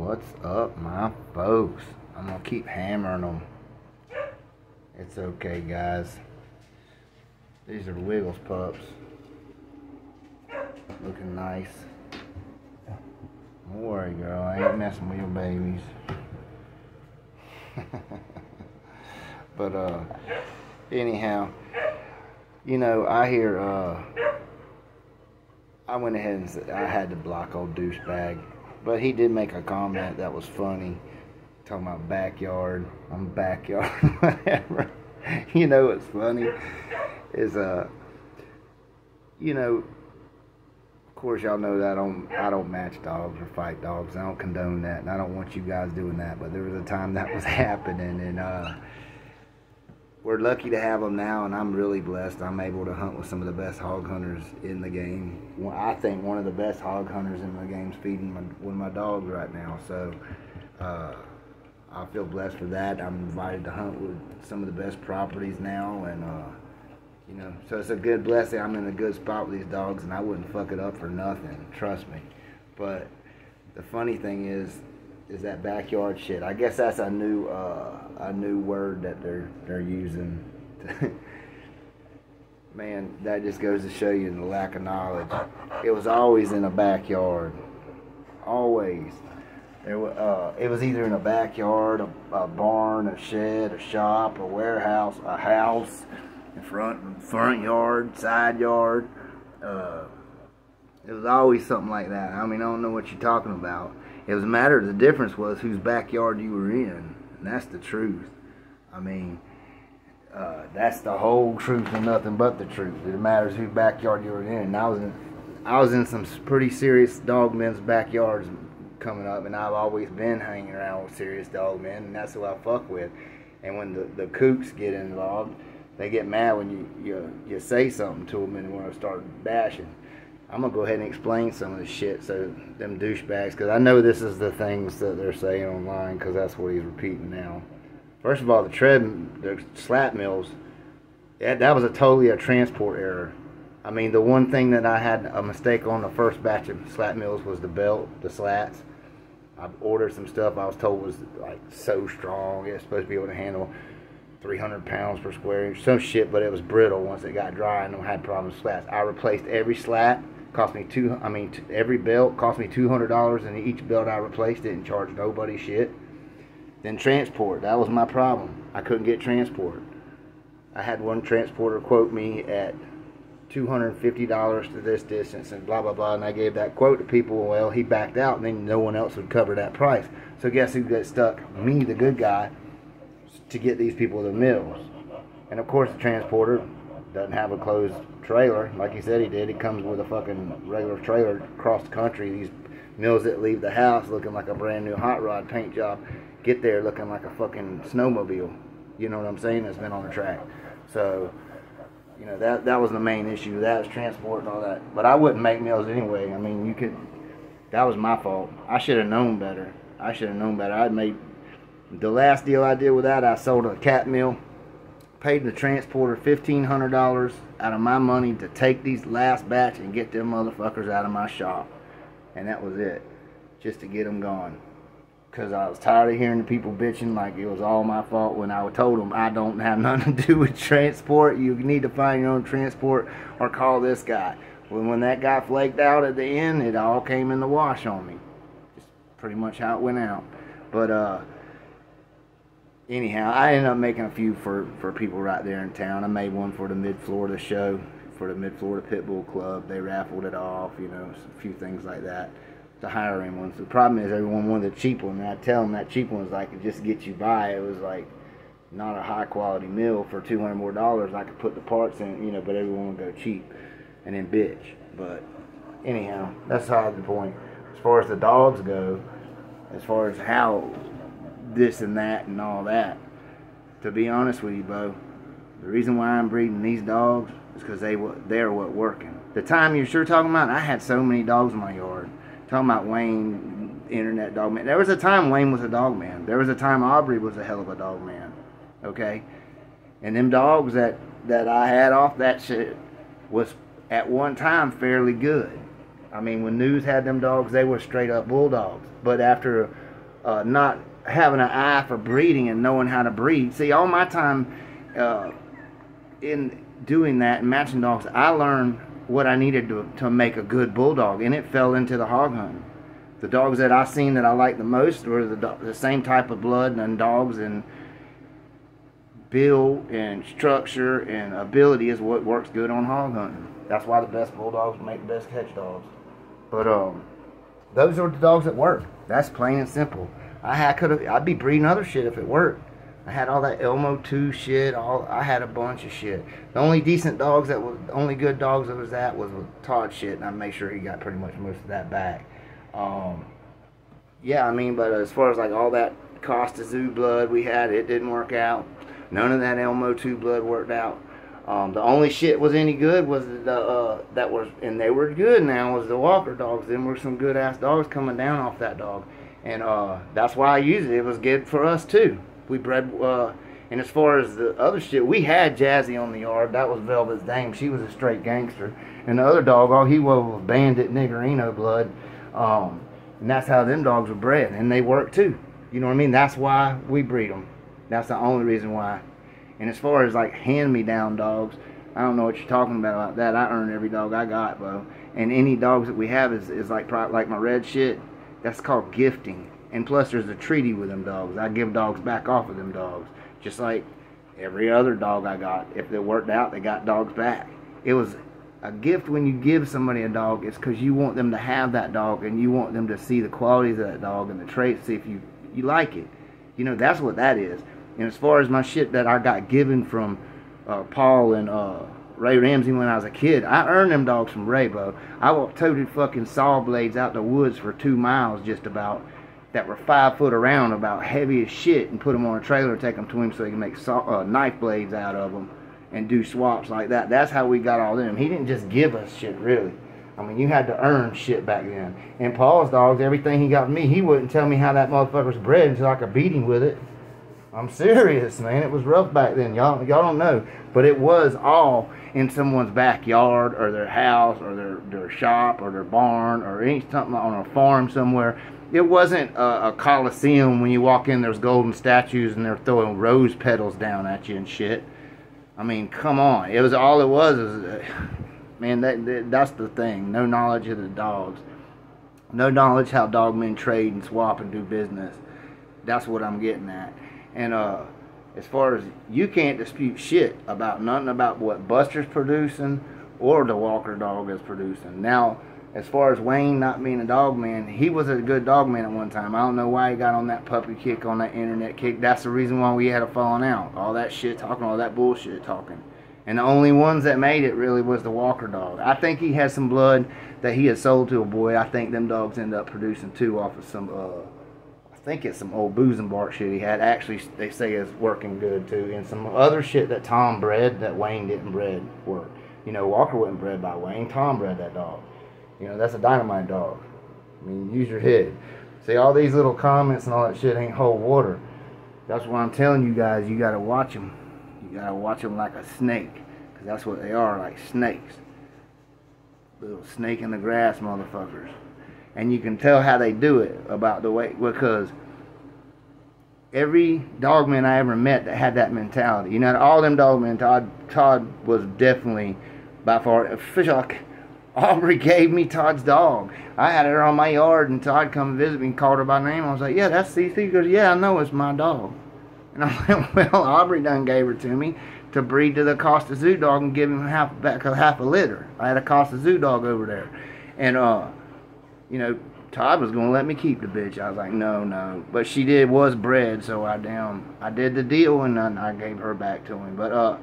What's up, my folks? I'm gonna keep hammering them. It's okay, guys. These are Wiggles pups. Looking nice. Don't worry, girl. I ain't messing with your babies. But, anyhow, you know, I hear, I went ahead and said I had to block old douchebag. But he did make a comment that was funny. Talking about backyard. I'm backyard, whatever. You know what's funny? Is, you know, of course y'all know that I don't match dogs or fight dogs. I don't condone that, and I don't want you guys doing that. But there was a time that was happening, and we're lucky to have them now, and I'm really blessed. I'm able to hunt with some of the best hog hunters in the game. I think one of the best hog hunters in the game is feeding one of my dogs right now. So I feel blessed for that. I'm invited to hunt with some of the best properties now, and you know, so it's a good blessing. I'm in a good spot with these dogs, and I wouldn't fuck it up for nothing. Trust me. But the funny thing is that backyard shit. I guess that's a new word that they're using. Man, that just goes to show you the lack of knowledge. It was always in a backyard. Always. It was either in a backyard, a barn, a shed, a shop, a warehouse, a house, in front yard, side yard. It was always something like that. I mean, I don't know what you're talking about. It was a matter of the difference was whose backyard you were in, and that's the truth. I mean, that's the whole truth and nothing but the truth. It matters whose backyard you were in. And I was in some pretty serious dog men's backyards coming up, and I've always been hanging around with serious dog men, and that's who I fuck with. And when the kooks get involved, they get mad when you say something to them and want to start bashing. I'm going to go ahead and explain some of the shit so them douchebags, because I know this is the things that they're saying online, because that's what he's repeating now. First of all, the slat mills, that was totally a transport error. I mean, the one thing that I had a mistake on the first batch of slat mills was the belt, the slats. I ordered some stuff I was told was like so strong, it's supposed to be able to handle 300 pounds per square inch, some shit, but it was brittle once it got dry, and I had problems with slats. I replaced every slat. Cost me every belt cost me $200, and each belt I replaced didn't charge nobody shit. Then transport, that was my problem. I couldn't get transport. I had one transporter quote me at $250 to this distance and blah blah blah, and I gave that quote to people. Well, he backed out, and then no one else would cover that price. So guess who got stuck? Me, the good guy, to get these people to the mills. And of course the transporter doesn't have a closed trailer like he said he did. It comes with a fucking regular trailer across the country. These mills that leave the house looking like a brand new hot rod paint job get there looking like a fucking snowmobile. You know what I'm saying? That's been on the track. So, you know, that was the main issue. That was transport and all that. But I wouldn't make mills anyway. I mean, that was my fault. I should have known better. I'd made the last deal I did with that. I sold a cat mill. Paid the transporter $1,500 out of my money to take these last batch and get them motherfuckers out of my shop. And that was it. Just to get them gone. Because I was tired of hearing the people bitching like it was all my fault when I told them I don't have nothing to do with transport. You need to find your own transport or call this guy. When that guy flaked out at the end, it all came in the wash on me. Just pretty much how it went out. But, anyhow, I ended up making a few for people right there in town. I made one for the Mid-Florida show, for the Mid-Florida Pitbull Club. They raffled it off, you know, a few things like that. The higher-end ones. The problem is everyone wanted the cheap one, and I tell them that cheap one was like, it just gets you by. It was like not a high-quality meal for $200 more. I could put the parts in, you know, but everyone would go cheap and then bitch. But anyhow, that's beside the point. As far as the dogs go, as far as how this and that and all that, to be honest with you, Bo, the reason why I'm breeding these dogs is because they're what working. The time you're sure talking about, I had so many dogs in my yard. Talking about Wayne, internet dog man. There was a time Wayne was a dog man. There was a time Aubrey was a hell of a dog man. Okay? And them dogs that I had off that shit was at one time fairly good. I mean, when News had them dogs, they were straight up bulldogs. But after not having an eye for breeding and knowing how to breed. See, all my time in doing that and matching dogs, I learned what I needed to make a good bulldog, and it fell into the hog hunting. The dogs that I seen that I liked the most were the same type of blood and dogs, and build and structure and ability is what works good on hog hunting. That's why the best bulldogs make the best catch dogs. But those are the dogs that work. That's plain and simple. I'd be breeding other shit if it worked. I had all that Elmo 2 shit. I had a bunch of shit. The only decent dogs only good dogs that was with Todd shit, and I made sure he got pretty much most of that back. Yeah, I mean, but as far as like all that Costa Zoo blood we had, it didn't work out. None of that Elmo 2 blood worked out. The only shit was any good was and they were good now, was the Walker dogs. Them were some good ass dogs coming down off that dog, and that's why I used it. It was good for us too. We bred, and as far as the other shit, we had Jazzy on the yard. That was Velvet's dame. She was a straight gangster, and the other dog, all he was bandit niggerino blood, and that's how them dogs were bred, and they work too. You know what I mean? That's why we breed them. That's the only reason why. And as far as like hand-me-down dogs, I don't know what you're talking about that. I earn every dog I got, bro. And any dogs that we have is like my red shit. That's called gifting. And plus, there's a treaty with them dogs. I give dogs back off of them dogs, just like every other dog I got. If it worked out, they got dogs back. It was a gift when you give somebody a dog. It's because you want them to have that dog, and you want them to see the qualities of that dog and the traits. See if you like it. You know, that's what that is. And as far as my shit that I got given from Paul and Ray Ramsey when I was a kid, I earned them dogs from Ray, bro. I toted fucking saw blades out the woods for 2 miles just about, that were 5 foot around, about heavy as shit, and put them on a trailer, take them to him so he can make knife blades out of them and do swaps like that. That's how we got all them. He didn't just give us shit, really. I mean, you had to earn shit back then. And Paul's dogs, everything he got from me, he wouldn't tell me how that motherfucker was bred until I could beat him with it. I'm serious, man. It was rough back then. Y'all don't know. But it was all in someone's backyard or their house or their shop or their barn or something on a farm somewhere. It wasn't a coliseum when you walk in, there's golden statues and they're throwing rose petals down at you and shit. I mean, come on. It was all it was man, that's the thing. No knowledge of the dogs. No knowledge how dogmen trade and swap and do business. That's what I'm getting at. And as far as you can't dispute shit about nothing about what Buster's producing or the Walker dog is producing. Now, as far as Wayne not being a dog man, he was a good dog man at one time. I don't know why he got on that puppy kick, on that internet kick. That's the reason why we had a falling out. All that shit talking, all that bullshit talking. And the only ones that made it really was the Walker dog. I think he had some blood that he had sold to a boy. I think them dogs end up producing too off of some I think it's some old booze and bark shit he had. Actually, they say is working good too. And some other shit that Tom bred that Wayne didn't bred work. You know, Walker wasn't bred by Wayne. Tom bred that dog. You know, that's a dynamite dog. I mean, use your head. See, all these little comments and all that shit ain't hold water. That's why I'm telling you guys, you got to watch them. You got to watch them like a snake. Because that's what they are, like snakes. Little snake in the grass motherfuckers. And you can tell how they do it about the way, because every dogman I ever met that had that mentality, you know, all them dogmen, Todd was definitely by far, Aubrey gave me Todd's dog. I had her on my yard and Todd come visit me and called her by name. I was like, yeah, that's CC. He goes, yeah, I know, it's my dog. And I'm like, well, Aubrey done gave her to me to breed to the Costa Zoo dog and give him half a litter. I had a Costa Zoo dog over there. And, you know, Todd was going to let me keep the bitch. I was like, no. But she was bred, so I did the deal, and I gave her back to him. But,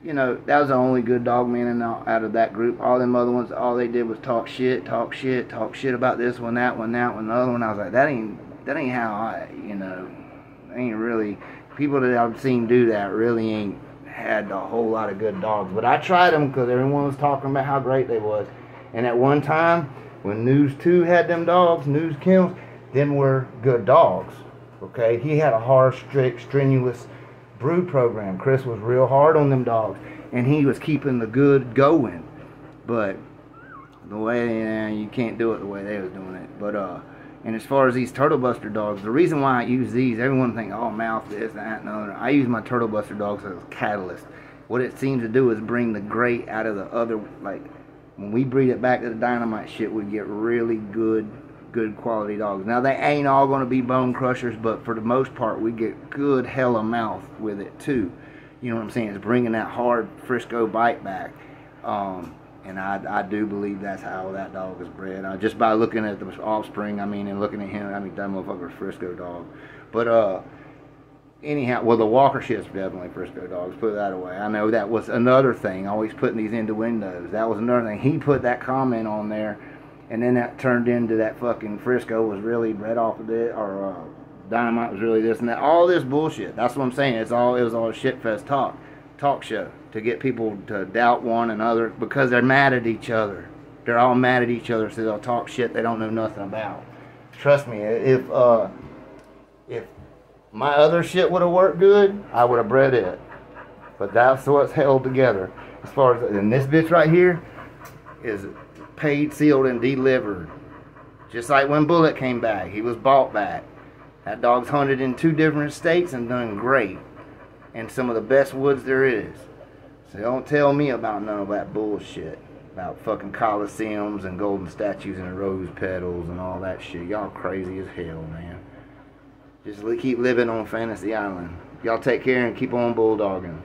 you know, that was the only good dog man out of that group. All them other ones, all they did was talk shit about this one, that one, the other one. I was like, that ain't how you know, ain't really, people that I've seen do that really ain't had a whole lot of good dogs. But I tried them because everyone was talking about how great they was. And at one time, when News 2 had them dogs, News Kennels, them were good dogs. Okay? He had a hard, strict, strenuous brood program. Chris was real hard on them dogs. And he was keeping the good going. But the way, you can't do it the way they was doing it. But, And as far as these Turtle Buster dogs, the reason why I use these, everyone thinks, oh, mouth this, that, and the other. I use my Turtle Buster dogs as a catalyst. What it seems to do is bring the great out of the other. Like, when we breed it back to the dynamite shit, we get really good quality dogs. Now, they ain't all going to be bone crushers, but for the most part, we get good hella mouth with it, too. You know what I'm saying? It's bringing that hard Frisco bite back. And I do believe that's how that dog is bred. Just by looking at the offspring, and looking at him, that motherfucker's Frisco dog. But, anyhow, well, the Walker shit's definitely Frisco dogs. Put that away. I know that was another thing, always putting these into windows. That was another thing. He put that comment on there, and then that turned into that fucking Frisco was really bred off of it, or Dynamite was really this and that. All this bullshit. That's what I'm saying. It was all shit-fest talk show to get people to doubt one another because they're mad at each other. They're all mad at each other, so they'll talk shit they don't know nothing about. Trust me, if my other shit would have worked good, I would have bred it. But that's what's held together. As far as, and this bitch right here is paid, sealed, and delivered. Just like when Bullet came back, he was bought back. That dog's hunted in 2 different states and done great. And some of the best woods there is. So don't tell me about none of that bullshit. About fucking coliseums and golden statues and rose petals and all that shit. Y'all crazy as hell, man. Just keep living on Fantasy Island. Y'all take care and keep on bulldogging.